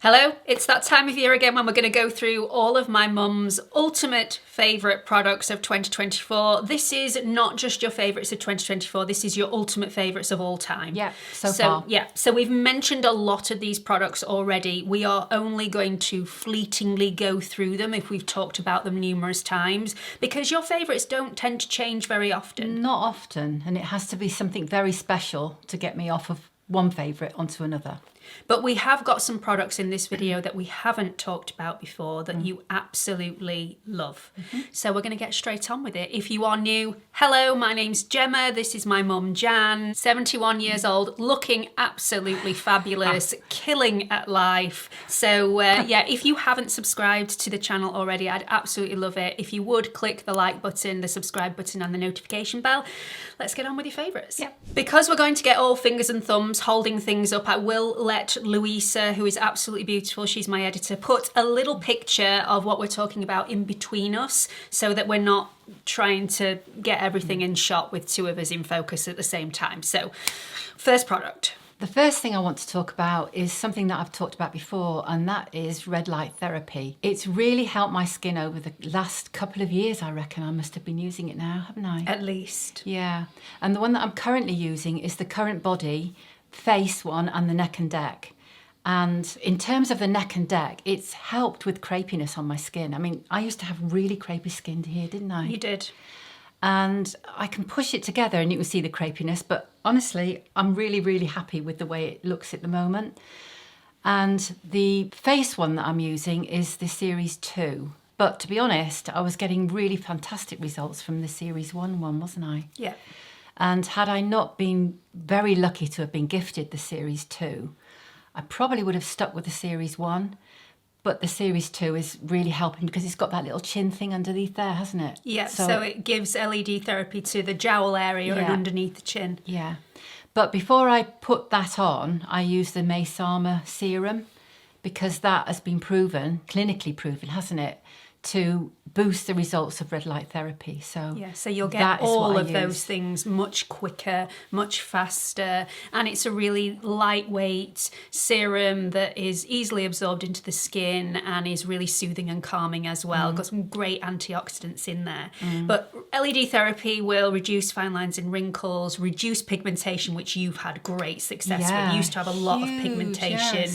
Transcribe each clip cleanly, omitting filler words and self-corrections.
Hello, it's that time of year again when we're going to go through all of my mum's ultimate favourite products of 2024. This is not just your favourites of 2024, this is your ultimate favourites of all time. Yeah, so far. Yeah, so we've mentioned a lot of these products already. We are only going to fleetingly go through them if we've talked about them numerous times, because your favourites don't tend to change very often. Not often, and it has to be something very special to get me off of one favourite onto another. But we have got some products in this video that we haven't talked about before that you absolutely love. So we're going to get straight on with it. If you are new, hello, my name's Gemma. This is my mum, Jan, 71 years old, looking absolutely fabulous, killing at life. So yeah, if you haven't subscribed to the channel already, I'd absolutely love it. If you would click the like button, the subscribe button and the notification bell. Let's get on with your favourites. Yeah. Because we're going to get all fingers and thumbs holding things up, I will let Louisa, who is absolutely beautiful, she's my editor, put a little picture of what we're talking about in between us so that we're not trying to get everything in shot with two of us in focus at the same time. So, first product. The first thing I want to talk about is something that I've talked about before, and that is red light therapy. It's really helped my skin over the last couple of years, I reckon. I must have been using it now, haven't I? At least. Yeah. And the one that I'm currently using is the CURRENTBODY face one and the neck and neck. And in terms of the neck and neck, it's helped with crepiness on my skin. I mean, I used to have really crepey skin here, didn't I? You did. And I can push it together and you can see the crepiness, but honestly, I'm really, really happy with the way it looks at the moment. And the face one that I'm using is the Series 2. But to be honest, I was getting really fantastic results from the Series 1 one, wasn't I? Yeah. And had I not been very lucky to have been gifted the Series 2, I probably would have stuck with the Series 1. But the Series 2 is really helping because it's got that little chin thing underneath there, hasn't it? Yeah, so it gives LED therapy to the jowl area and underneath the chin. Yeah. But before I put that on, I use the Mascara serum because that has been proven, clinically proven, hasn't it, to boost the results of red light therapy. So yeah, so you'll get all of those things much quicker, much faster, and it's a really lightweight serum that is easily absorbed into the skin and is really soothing and calming as well. Got some great antioxidants in there. But LED therapy will reduce fine lines and wrinkles, reduce pigmentation, which you've had great success with. You used to have a lot of pigmentation.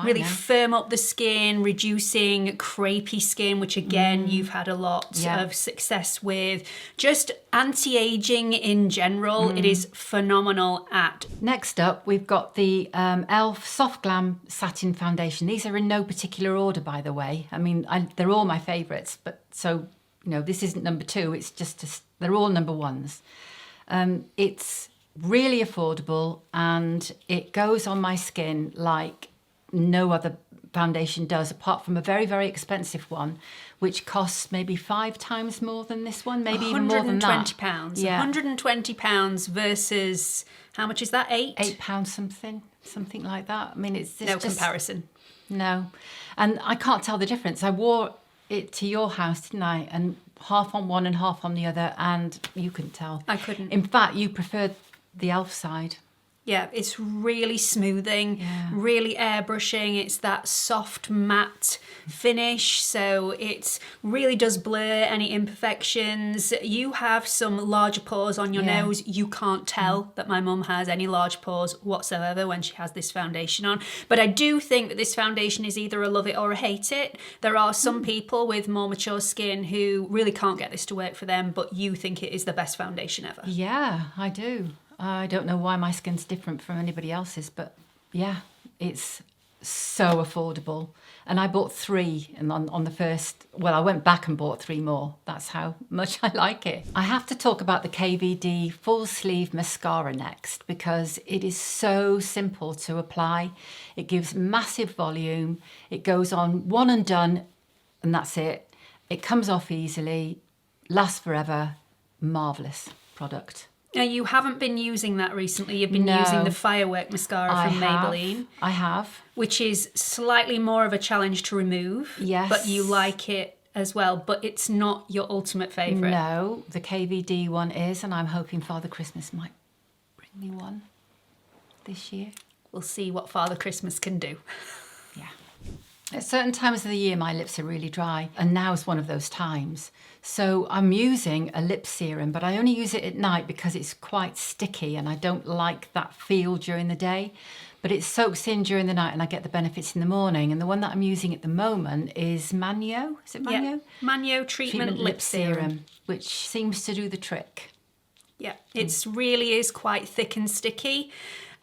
Really firm up the skin, reducing crepey skin, which again you've had a lot of success with. Just anti-aging in general, it is phenomenal at. Next up, we've got the e.l.f. Soft Glam Satin Foundation. These are in no particular order, by the way. I mean, they're all my favourites, but so, you know, this isn't number two, it's just, they're all number ones. It's really affordable and it goes on my skin like no other foundation does, apart from a very, very expensive one, which costs maybe 5 times more than this one, maybe even more than that. £120. Yeah. £120 versus, how much is that, £8 something like that. I mean, it's no comparison. No. And I can't tell the difference. I wore it to your house, didn't I? And half on one and half on the other, and you couldn't tell. I couldn't. In fact, you preferred the e.l.f. side. Yeah, it's really smoothing, really airbrushing. It's that soft matte finish, so it really does blur any imperfections. You have some larger pores on your nose. You can't tell that my mum has any large pores whatsoever when she has this foundation on. But I do think that this foundation is either a love it or a hate it. There are some people with more mature skin who really can't get this to work for them, but you think it is the best foundation ever. Yeah, I do. I don't know why my skin's different from anybody else's, but yeah, it's so affordable. And I bought 3 and on the first, well, I went back and bought 3 more. That's how much I like it. I have to talk about the KVD full sleeve mascara next because it is so simple to apply. It gives massive volume. It goes on one and done, and that's it. It comes off easily, lasts forever, marvellous product. Now, you haven't been using that recently. You've been using the Firework mascara from Maybelline. I have. Which is slightly more of a challenge to remove. Yes. But you like it as well. But it's not your ultimate favourite. No, the KVD one is, and I'm hoping Father Christmas might bring me one this year. We'll see what Father Christmas can do. Yeah. At certain times of the year, my lips are really dry, and now is one of those times. So I'm using a lip serum, but I only use it at night because it's quite sticky and I don't like that feel during the day. But it soaks in during the night and I get the benefits in the morning. And the one that I'm using at the moment is Manyo. Is it Manyo? Yeah. Manyo Treatment Lip Serum, which seems to do the trick. Yeah, it really is quite thick and sticky.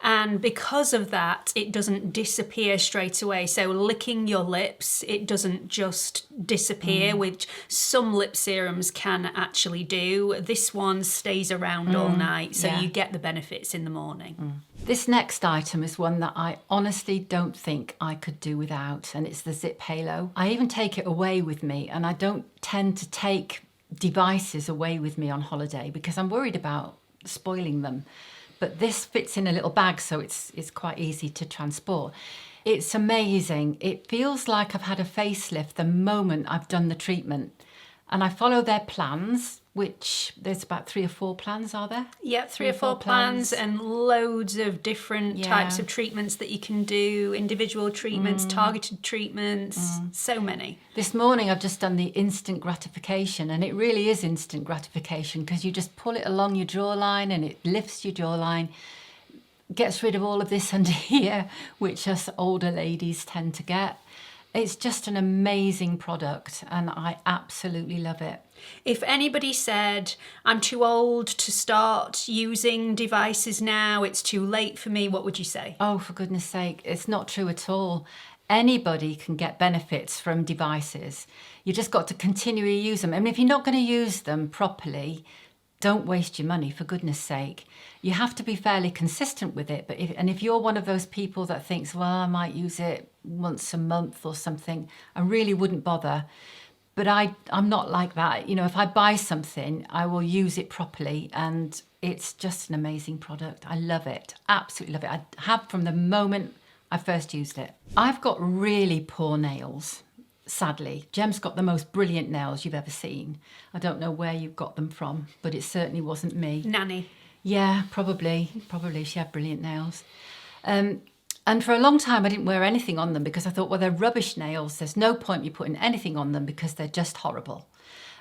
And because of that, it doesn't disappear straight away. So licking your lips, it doesn't just disappear, which some lip serums can actually do. This one stays around all night, so you get the benefits in the morning. This next item is one that I honestly don't think I could do without, and it's the Zip Halo. I even take it away with me, and I don't tend to take devices away with me on holiday because I'm worried about spoiling them. But this fits in a little bag, so it's quite easy to transport. It's amazing. It feels like I've had a facelift the moment I've done the treatment. And I follow their plans, which there's about 3 or 4 plans, are there? Yeah, 3 or 4 plans and loads of different types of treatments that you can do, individual treatments, targeted treatments, so many. This morning I've just done the instant gratification, and it really is instant gratification because you just pull it along your jawline and it lifts your jawline, gets rid of all of this under here, which us older ladies tend to get. It's just an amazing product and I absolutely love it. If anybody said, I'm too old to start using devices now, it's too late for me, what would you say? Oh, for goodness sake, it's not true at all. Anybody can get benefits from devices. You just got to continually use them. I mean, if you're not going to use them properly, don't waste your money, for goodness sake. You have to be fairly consistent with it. But if you're one of those people that thinks, well, I might use it once a month or something, I really wouldn't bother. But I'm not like that. You know, if I buy something, I will use it properly, and it's just an amazing product. I love it, absolutely love it. I have from the moment I first used it. I've got really poor nails. Sadly, Gem's got the most brilliant nails you've ever seen. I don't know where you got them from, but it certainly wasn't me. Nanny. Yeah, probably she had brilliant nails. And for a long time I didn't wear anything on them because I thought, well, they're rubbish nails. There's no point me putting anything on them because they're just horrible.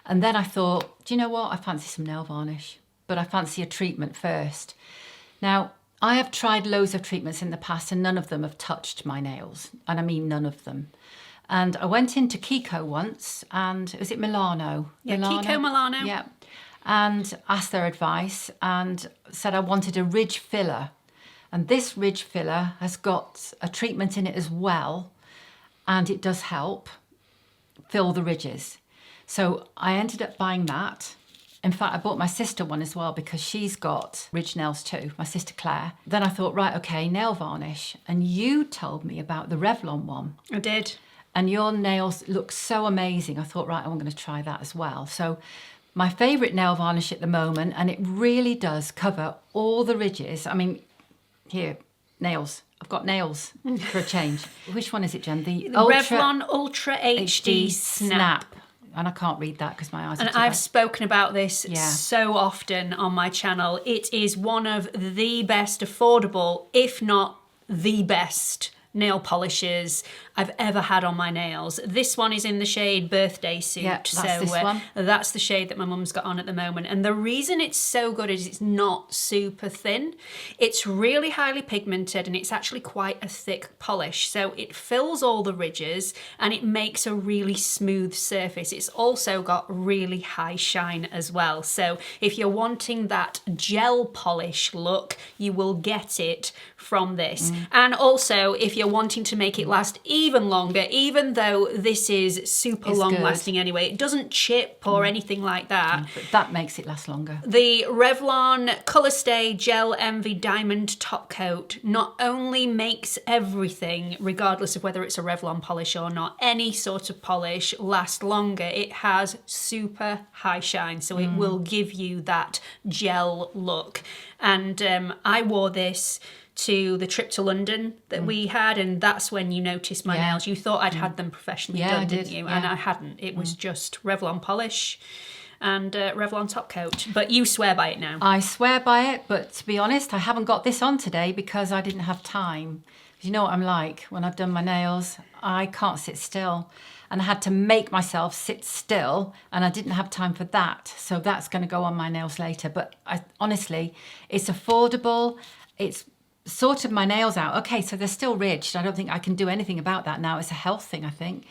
And then I thought, do you know what? I fancy some nail varnish, but I fancy a treatment first. Now, I have tried loads of treatments in the past and none of them have touched my nails. And I mean none of them. And I went into Kiko once, and was it Milano? Yeah, Kiko Milano. Yeah. And asked their advice and said I wanted a ridge filler. And this ridge filler has got a treatment in it as well, and it does help fill the ridges. So I ended up buying that. In fact, I bought my sister one as well because she's got ridge nails too, my sister Claire. Then I thought, right, okay, nail varnish. And you told me about the Revlon one. I did. And your nails look so amazing. I thought, right, I'm going to try that as well. So my favourite nail varnish at the moment, and it really does cover all the ridges. I mean, here, nails. I've got nails for a change. Which one is it, Jen? The Revlon Ultra HD Snap. And I can't read that because my eyes are And too I've bad. spoken about this so often on my channel. It is one of the best affordable, if not the best, nail polishes I've ever had on my nails. This one is in the shade Birthday Suit. Yeah, that's this one. That's the shade that my mum's got on at the moment. And the reason it's so good is it's not super thin. It's really highly pigmented and it's actually quite a thick polish. So it fills all the ridges and it makes a really smooth surface. It's also got really high shine as well. So if you're wanting that gel polish look, you will get it from this. And also, if you're wanting to make it last even longer, even though this is super long lasting anyway, it doesn't chip or anything like that. But that makes it last longer. The Revlon Colour Stay Gel Envy Diamond Top Coat not only makes everything, regardless of whether it's a Revlon polish or not, any sort of polish last longer. It has super high shine, so it will give you that gel look. And I wore this to the trip to London that we had, and that's when you noticed my nails. You thought I'd had them professionally done, didn't you? And I hadn't. It was just Revlon polish and Revlon top coat. But you swear by it now. I swear by it, but to be honest, I haven't got this on today because I didn't have time. You know what I'm like when I've done my nails? I can't sit still. And I had to make myself sit still, and I didn't have time for that. So that's going to go on my nails later. But honestly, it's affordable. It's sorted my nails out. Okay, so they're still ridged. I don't think I can do anything about that now. It's a health thing, I think.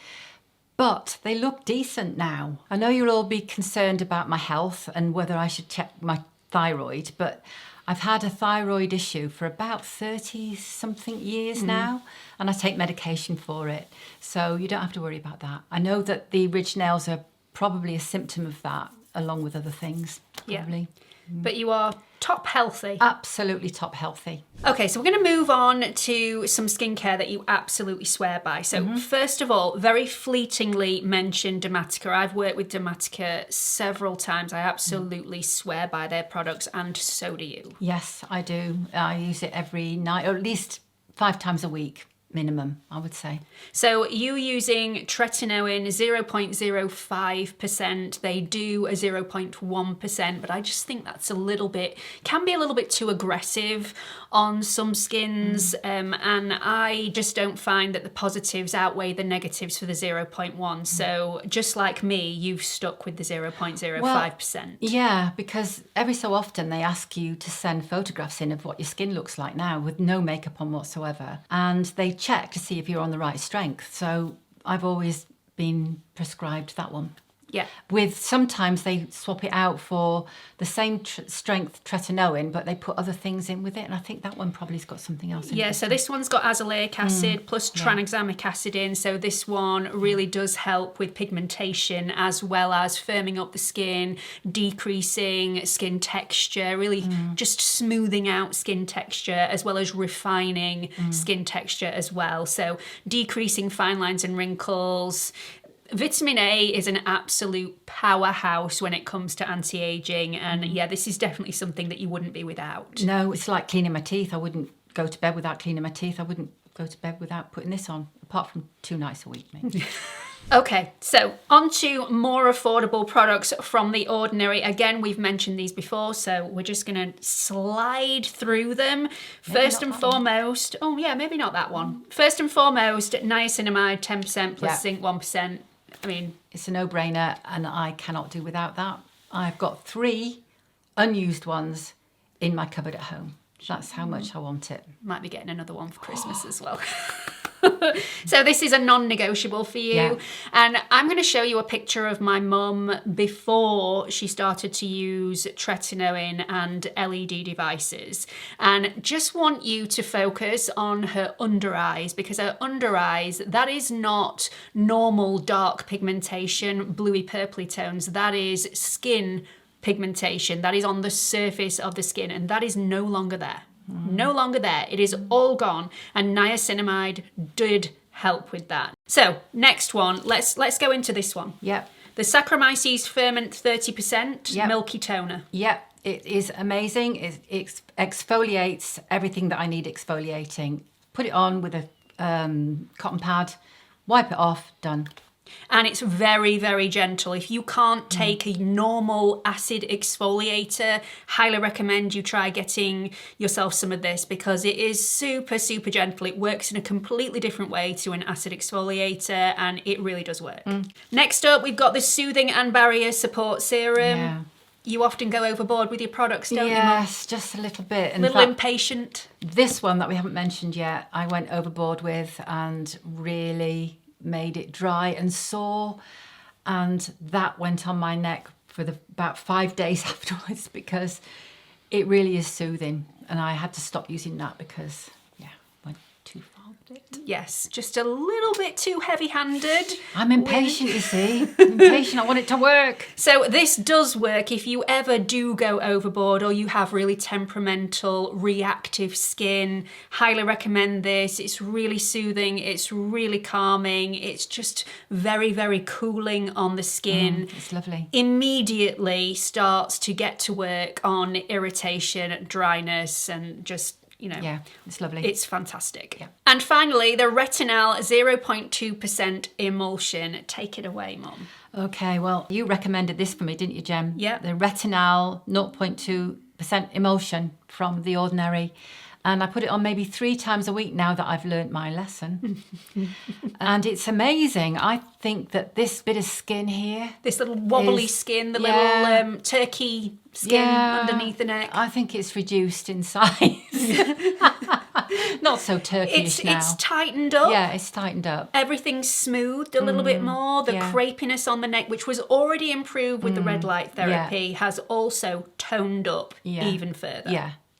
But they look decent now. I know you'll all be concerned about my health and whether I should check my thyroid, but I've had a thyroid issue for about 30-something years now, and I take medication for it. So you don't have to worry about that. I know that the ridged nails are probably a symptom of that, along with other things, probably. Yeah. But you are top healthy. Absolutely top healthy. Okay, so we're going to move on to some skincare that you absolutely swear by. So first of all, very fleetingly mention Dermatica. I've worked with Dermatica several times. I absolutely swear by their products, and so do you. Yes, I do. I use it every night, or at least 5 times a week. Minimum, I would say. So you using Tretinoin 0.05%, they do a 0.1%, but I just think that's can be a little bit too aggressive on some skins, and I just don't find that the positives outweigh the negatives for the 0.1. So just like me, you've stuck with the 0.05%. Well, yeah, because every so often they ask you to send photographs in of what your skin looks like now with no makeup on whatsoever, and they check to see if you're on the right strength. So I've always been prescribed that one. Yeah. With sometimes they swap it out for the same strength Tretinoin, but they put other things in with it, and I think that one probably's got something else in it. Yeah, so this one's got azelaic acid plus tranexamic acid in, so this one really does help with pigmentation as well as firming up the skin, decreasing skin texture, really just smoothing out skin texture as well as refining skin texture as well. So decreasing fine lines and wrinkles. Vitamin A is an absolute powerhouse when it comes to anti-aging, and yeah, this is definitely something that you wouldn't be without. No, it's like cleaning my teeth. I wouldn't go to bed without cleaning my teeth. I wouldn't go to bed without putting this on, apart from 2 nights a week, maybe. Okay, so on to more affordable products from The Ordinary. Again, we've mentioned these before, so we're just going to slide through them. First and foremost, oh yeah, maybe not that one. First and foremost, niacinamide 10% plus zinc 1%. I mean, it's a no-brainer, and I cannot do without that. I've got 3 unused ones in my cupboard at home. That's how much I want it. Might be getting another one for Christmas as well. So this is a non-negotiable for you. And I'm going to show you a picture of my mum before she started to use Tretinoin and LED devices. And just want you to focus on her under eyes, because her under eyes, that is not normal dark pigmentation, bluey purpley tones. That is skin pigmentation. That is on the surface of the skin, and that is no longer there. No longer there. It is all gone, and niacinamide did help with that. So next one, let's go into this one. Yep. The Saccharomyces Ferment 30% Milky Toner. Yep, it is amazing. It exfoliates everything that I need exfoliating. Put it on with a cotton pad, wipe it off, done. And it's very, very gentle. If you can't take a normal acid exfoliator, highly recommend you try getting yourself some of this, because it is super, super gentle. It works in a completely different way to an acid exfoliator, and it really does work. Next up, we've got the Soothing and Barrier Support Serum. Yeah. You often go overboard with your products, don't you, Mum? Yes, just a little bit. A little impatient. This one that we haven't mentioned yet, I went overboard with and really made it dry and sore, and that went on my neck for about 5 days afterwards, because it really is soothing, and I had to stop using that because went too far with it. Yes, just a little bit too heavy-handed. I'm impatient, you see. Impatient, I want it to work. So this does work if you ever do go overboard, or you have really temperamental, reactive skin. Highly recommend this. It's really soothing, it's really calming, it's just very, very cooling on the skin. It's lovely. Immediately starts to get to work on irritation, dryness, and just, you know, yeah, it's lovely. It's fantastic. Yeah. And finally, the Retinol 0.2% emulsion. Take it away, Mum. Okay, well, you recommended this for me, didn't you, Gem? Yeah. The Retinol 0.2% emulsion from The Ordinary. And I put it on maybe 3 times a week now that I've learnt my lesson. And it's amazing. I think that this bit of skin here, this little wobbly skin, the little turkey skin underneath the neck, I think it's reduced in size. Not so turkish now. It's tightened up. Yeah, it's tightened up. Everything's smoothed a little bit more. The crepiness on the neck, which was already improved with the red light therapy, has also toned up even further.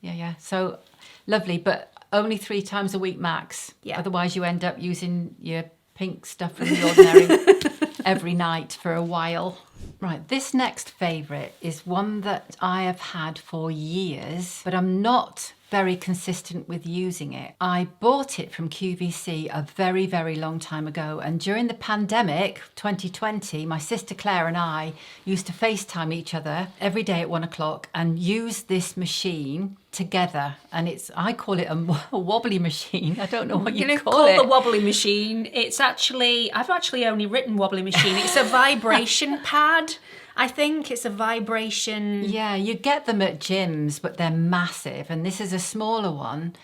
Yeah. So lovely, but only 3 times a week max. Yeah. Otherwise you end up using your pink stuff from the Ordinary every night for a while. Right, this next favourite is one that I have had for years, but I'm not very consistent with using it. I bought it from QVC a very, very long time ago, and during the pandemic, 2020, my sister Claire and I used to FaceTime each other every day at 1 o'clock and use this machine together, and I call it a wobbly machine. I don't know what you call it. The wobbly machine. I've actually only written wobbly machine. It's a vibration pad. I think it's a vibration. Yeah, you get them at gyms, but they're massive, and this is a smaller one,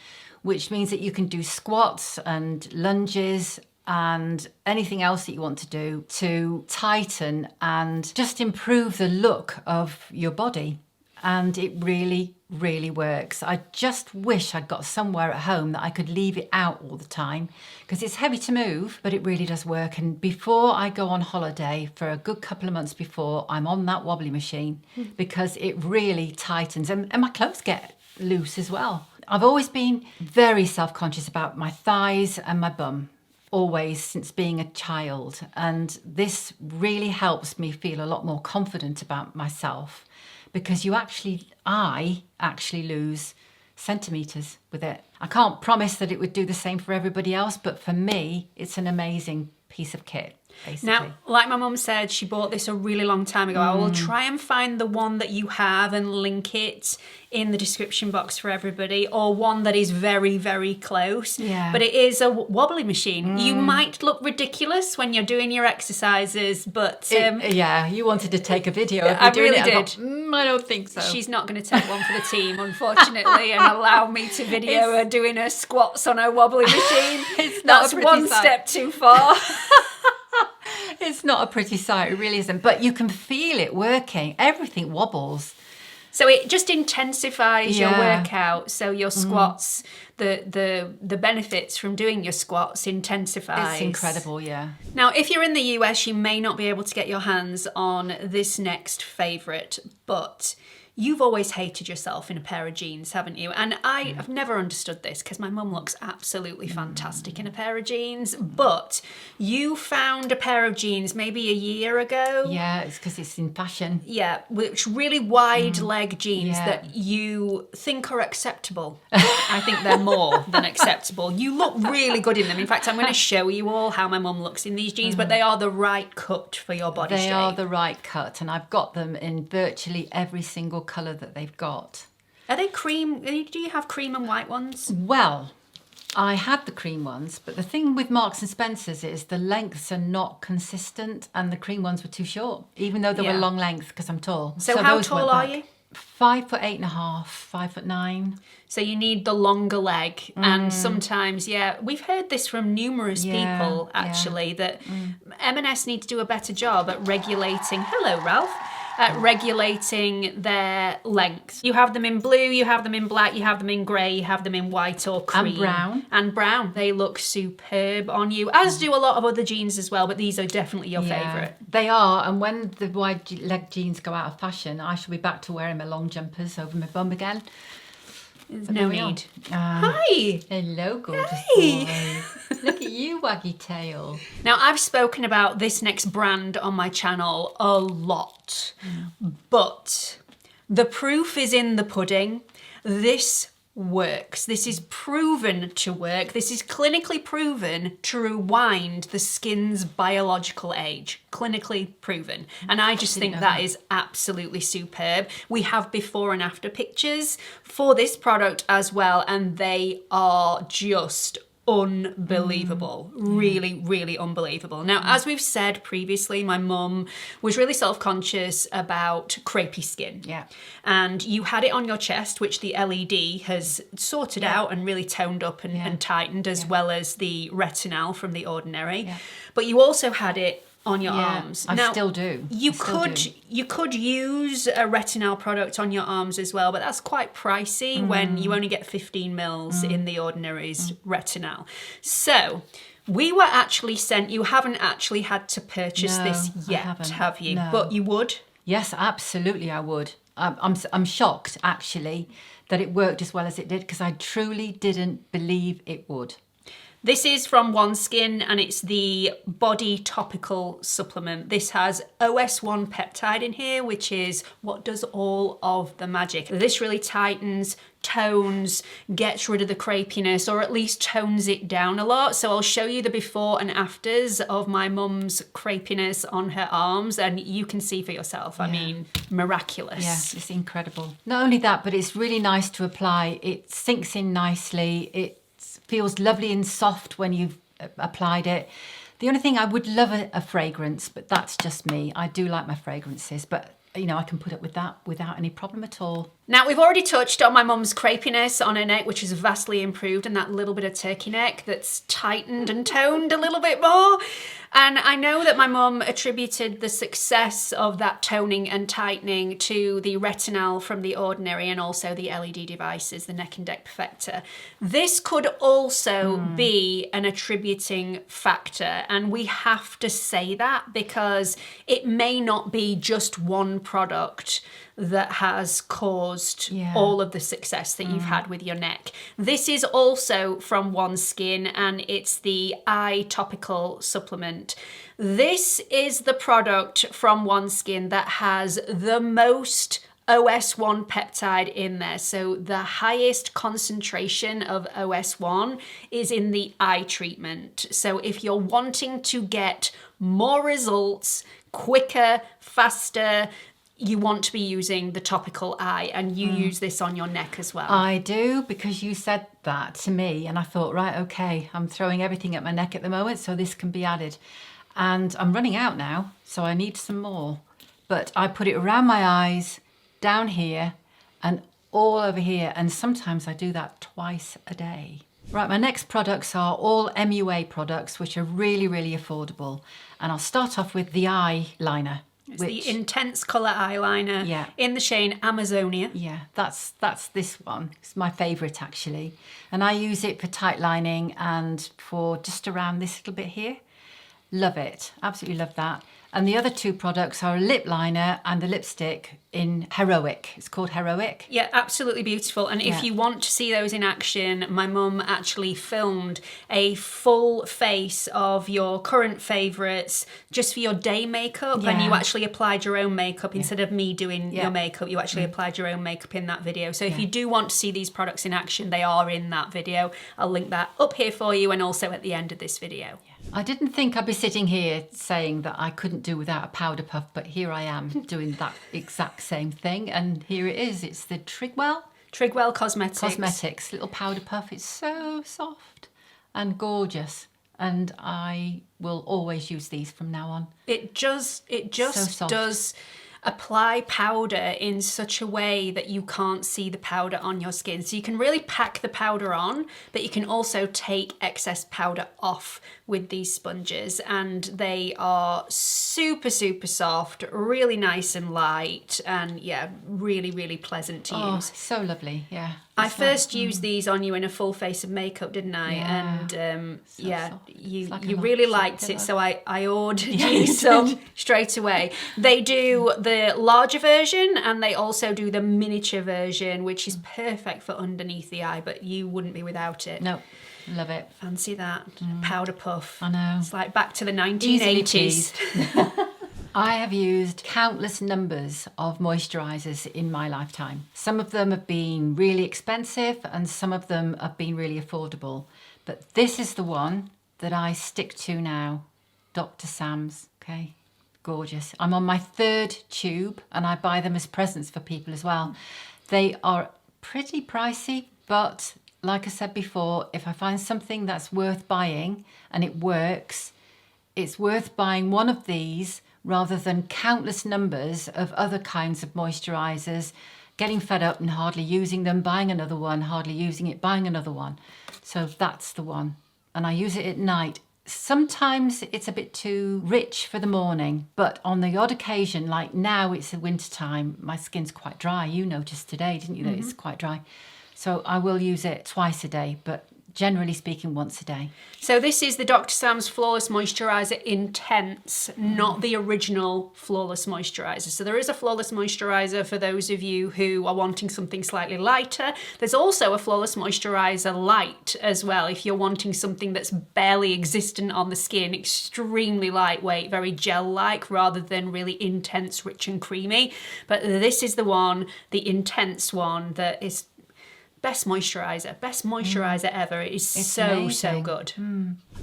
which means that you can do squats and lunges and anything else that you want to do to tighten and just improve the look of your body. And it really, really works. I just wish I'd got somewhere at home that I could leave it out all the time, because it's heavy to move, but it really does work. And before I go on holiday, for a good couple of months before, I'm on that wobbly machine because it really tightens, and my clothes get loose as well. I've always been very self-conscious about my thighs and my bum, always, since being a child. And this really helps me feel a lot more confident about myself, because I actually lose centimetres with it. I can't promise that it would do the same for everybody else, but for me, it's an amazing piece of kit, basically. Now, like my mum said, she bought this a really long time ago. I will try and find the one that you have and link it in the description box for everybody, or one that is very, very close. Yeah. But it is a wobbly machine. You might look ridiculous when you're doing your exercises, but... you wanted to take a video of I me doing really it. did. I thought, I don't think so. She's not going to take one for the team, unfortunately, and allow me to video her doing her squats on her wobbly machine. That's one step too far. It's not a pretty sight, it really isn't. But you can feel it working. Everything wobbles. So it just intensifies your workout. So your squats, the benefits from doing your squats intensifies. It's incredible, yeah. Now, if you're in the US, you may not be able to get your hands on this next favourite, but you've always hated yourself in a pair of jeans, haven't you? And I've never understood this, because my mum looks absolutely fantastic in a pair of jeans, but you found a pair of jeans maybe a year ago. Yeah, it's because it's in fashion. Yeah, which really wide leg jeans that you think are acceptable. I think they're more than acceptable. You look really good in them. In fact, I'm going to show you all how my mum looks in these jeans, but they are the right cut for your body shape. They are the right cut, and I've got them in virtually every single colour that they've got. Are they cream? Do you have cream and white ones? Well, I had the cream ones, but the thing with Marks and Spencer's is the lengths are not consistent, and the cream ones were too short, even though they were long length, because I'm tall. So how tall are you? 5'8.5", 5'9". So you need the longer leg, and sometimes, we've heard this from numerous people actually, that M&S need to do a better job at regulating. Hello, Ralph. At regulating their length. You have them in blue, you have them in black, you have them in grey, you have them in white or cream. And brown. And brown. They look superb on you, as do a lot of other jeans as well, but these are definitely your favourite. They are, and when the wide leg jeans go out of fashion, I shall be back to wearing my long jumpers over my bum again. There's no need. Hi! Hello, gorgeous boy. Look at you, waggy tail. Now, I've spoken about this next brand on my channel a lot, but the proof is in the pudding. This works. This is proven to work. This is clinically proven to rewind the skin's biological age. Clinically proven. And I just think that is absolutely superb. We have before and after pictures for this product as well, and they are just unbelievable. Really, really unbelievable. Now, as we've said previously, my mum was really self-conscious about crepey skin. Yeah. And you had it on your chest, which the LED has sorted out and really toned up and tightened, as well as the retinol from the Ordinary. Yeah. But you also had it on your arms. I still do. You could use a retinol product on your arms as well, but that's quite pricey when you only get 15 mils in the Ordinary's retinol. So we were actually sent, you haven't actually had to purchase this yet, have you? No. But you would? Yes, absolutely I would. I'm shocked actually that it worked as well as it did, because I truly didn't believe it would. This is from OneSkin, and it's the body topical supplement. This has OS1 peptide in here, which is what does all of the magic. This really tightens, tones, gets rid of the crepiness, or at least tones it down a lot. So I'll show you the before and afters of my mum's crepiness on her arms, and you can see for yourself. I mean, miraculous. Yeah, it's incredible. Not only that, but it's really nice to apply. It sinks in nicely. It feels lovely and soft when you've applied it. The only thing, I would love a fragrance, but that's just me. I do like my fragrances, but you know, I can put up with that without any problem at all. Now, we've already touched on my mum's crepiness on her neck, which is vastly improved, and that little bit of turkey neck that's tightened and toned a little bit more. And I know that my mum attributed the success of that toning and tightening to the retinol from the Ordinary and also the LED devices, the Neck and Neck Perfector. This could also be an attributing factor, and we have to say that because it may not be just one product that has caused all of the success that you've had with your neck. This is also from OneSkin, and it's the eye topical supplement. This is the product from OneSkin that has the most OS1 peptide in there. So the highest concentration of OS1 is in the eye treatment. So if you're wanting to get more results, quicker, faster, you want to be using the topical eye, and you use this on your neck as well. I do, because you said that to me and I thought, right, okay, I'm throwing everything at my neck at the moment, so this can be added. And I'm running out now, so I need some more. But I put it around my eyes, down here, and all over here, and sometimes I do that twice a day. Right, my next products are all MUA products, which are really, really affordable. And I'll start off with the eyeliner. It's the Intense Colour Eyeliner in the shade Amazonia. Yeah, that's this one. It's my favourite actually. And I use it for tight lining and for just around this little bit here. Love it, absolutely love that. And the other two products are a lip liner and a lipstick in Heroic. It's called Heroic. Yeah, absolutely beautiful. And if you want to see those in action, my mum actually filmed a full face of your current favourites just for your day makeup. And you actually applied your own makeup instead of me doing your makeup. You actually applied your own makeup in that video. So if you do want to see these products in action, they are in that video. I'll link that up here for you and also at the end of this video. I didn't think I'd be sitting here saying that I couldn't do without a powder puff, but here I am doing that exact same thing, and here it is. It's the Trigwell Cosmetics little powder puff. It's so soft and gorgeous, and I will always use these from now on. It just does apply powder in such a way that you can't see the powder on your skin. So you can really pack the powder on, but you can also take excess powder off with these sponges, and they are super, super soft, really nice and light, and yeah, really, really pleasant to use. So lovely, yeah. I first used these on you in a full face of makeup, didn't I? Yeah. And you like you really liked it, so I ordered you some straight away. They do the larger version, and they also do the miniature version, which is perfect for underneath the eye, but you wouldn't be without it. No, love it. Fancy that. Powder puff. I know. It's like back to the 1980s. I have used countless numbers of moisturisers in my lifetime. Some of them have been really expensive and some of them have been really affordable. But this is the one that I stick to now. Dr. Sam's, okay? Gorgeous. I'm on my third tube and I buy them as presents for people as well. They are pretty pricey, but like I said before, if I find something that's worth buying and it works, it's worth buying one of these rather than countless numbers of other kinds of moisturizers, getting fed up and hardly using them, buying another one, hardly using it, buying another one. So that's the one. And I use it at night. Sometimes it's a bit too rich for the morning, but on the odd occasion, like now it's the winter time, my skin's quite dry. You noticed today, didn't you, that it's quite dry? So I will use it twice a day, but generally speaking, once a day. So this is the Dr. Sam's Flawless Moisturiser Intense, not the original Flawless Moisturiser. So there is a Flawless Moisturiser for those of you who are wanting something slightly lighter. There's also a Flawless Moisturiser Light as well, if you're wanting something that's barely existent on the skin, extremely lightweight, very gel-like, rather than really intense, rich and creamy. But this is the one, the intense one, that is best moisturiser ever. It is so good.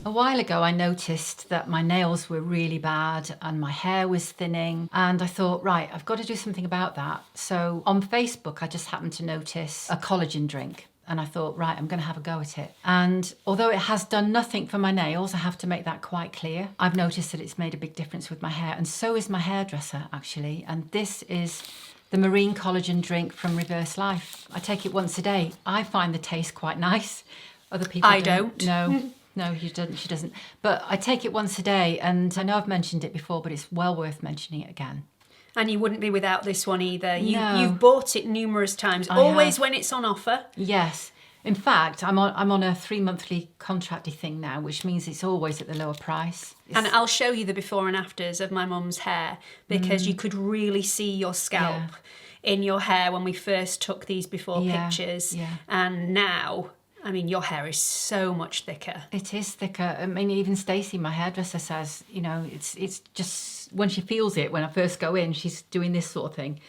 A while ago I noticed that my nails were really bad and my hair was thinning, and I thought, right, I've got to do something about that. So on Facebook I just happened to notice a collagen drink, and I thought, right, I'm going to have a go at it. And although it has done nothing for my nails, I have to make that quite clear, I've noticed that it's made a big difference with my hair, and so is my hairdresser actually. And this is the marine collagen drink from Reverse Life. I take it once a day. I find the taste quite nice. Other people don't. No, she doesn't. But I take it once a day, and I know I've mentioned it before, but it's well worth mentioning it again. And you wouldn't be without this one either. You've bought it numerous times, always when it's on offer. Yes. In fact, I'm on a 3-monthly contracty thing now, which means it's always at the lower price. And I'll show you the before and afters of my mum's hair, because you could really see your scalp in your hair when we first took these before pictures. Yeah. And now, I mean, your hair is so much thicker. It is thicker. I mean, even Stacey, my hairdresser, says, you know, it's just when she feels it, when I first go in, she's doing this sort of thing.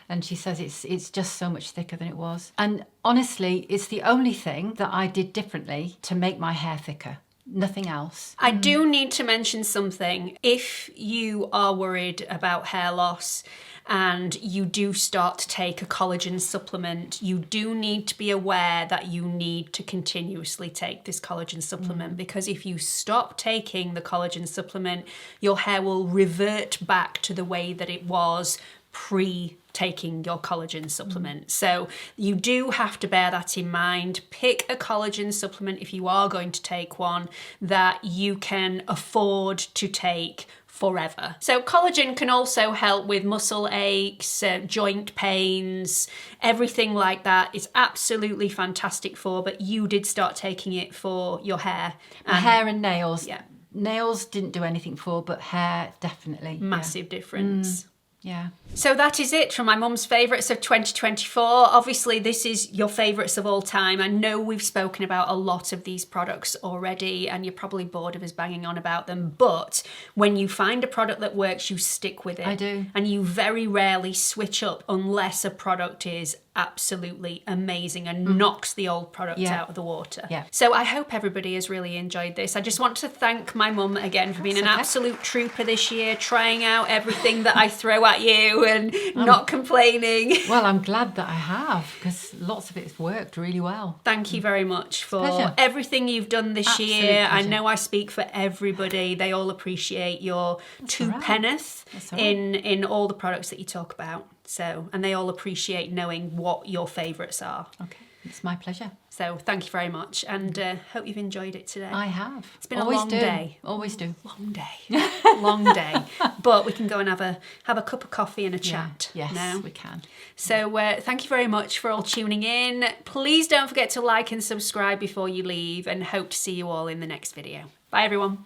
And she says it's just so much thicker than it was. And honestly, it's the only thing that I did differently to make my hair thicker. Nothing else. I do need to mention something. If you are worried about hair loss and you do start to take a collagen supplement, you do need to be aware that you need to continuously take this collagen supplement, because if you stop taking the collagen supplement, your hair will revert back to the way that it was pre-taking your collagen supplement. So you do have to bear that in mind. Pick a collagen supplement, if you are going to take one, that you can afford to take forever. So collagen can also help with muscle aches, joint pains, everything like that. It's absolutely fantastic for, but you did start taking it for your hair. Hair and nails. Yeah. Nails didn't do anything for, but hair definitely. Massive difference. Yeah. So that is it from my mum's favourites of 2024. Obviously, this is your favourites of all time. I know we've spoken about a lot of these products already, and you're probably bored of us banging on about them. But when you find a product that works, you stick with it. I do. And you very rarely switch up unless a product is absolutely amazing and knocks the old product out of the water. Yeah. So I hope everybody has really enjoyed this. I just want to thank my mum again for being an absolute trooper this year, trying out everything that I throw at you and not complaining. Well, I'm glad that I have, because lots of it's worked really well. Thank you very much for everything you've done this year. I know I speak for everybody. They all appreciate your two-penneth in all the products that you talk about. So, and they all appreciate knowing what your favourites are. Okay, it's my pleasure. So thank you very much, and hope you've enjoyed it today. I have. It's been a long day. Always do. Long day. Long day. But we can go and have a cup of coffee and a chat now. We can. So thank you very much for all tuning in. Please don't forget to like and subscribe before you leave, and hope to see you all in the next video. Bye everyone.